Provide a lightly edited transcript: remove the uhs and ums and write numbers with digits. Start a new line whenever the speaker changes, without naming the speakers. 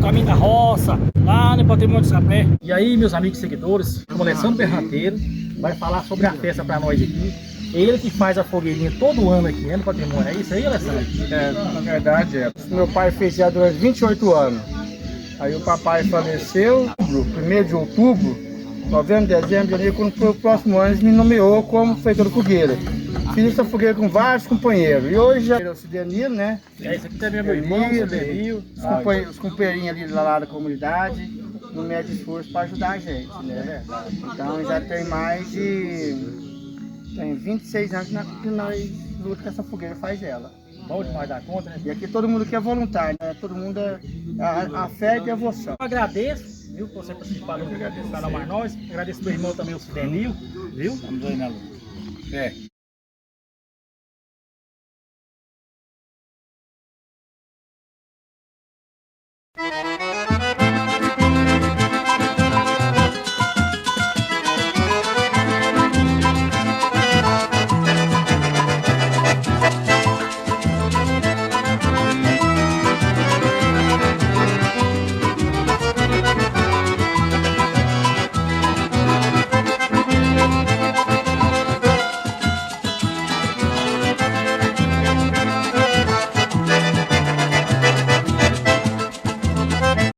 caminho da roça, lá no Patrimônio de Sapé. E aí, meus amigos seguidores, o Alessandro Berranteiro vai falar sobre a festa para nós aqui. Ele que faz a fogueirinha todo ano aqui, né, no Patrimônio. É isso aí, Alessandro?
Na verdade meu pai fez já durante 28 anos. Aí o papai faleceu, 1º de outubro, novembro, dezembro, janeiro, quando foi o próximo ano, ele me nomeou como feitor de fogueira. Fiz essa fogueira com vários companheiros. E hoje já o Cidenil, né?
Esse aqui também é meu irmão, o Cidenil.
Os companheirinhos ali lá da comunidade não medem esforço para ajudar a gente, né? Então já tem mais de... Tem 26 anos que nós lutamos com essa fogueira, faz ela.
Bom demais dar conta, né?
E aqui todo mundo aqui é voluntário, né? Todo mundo a fé e a devoção.
Eu agradeço, viu, por você participar do canal Mais Nós. Agradeço meu irmão também, o Cidenil, viu?
Estamos aí na luta.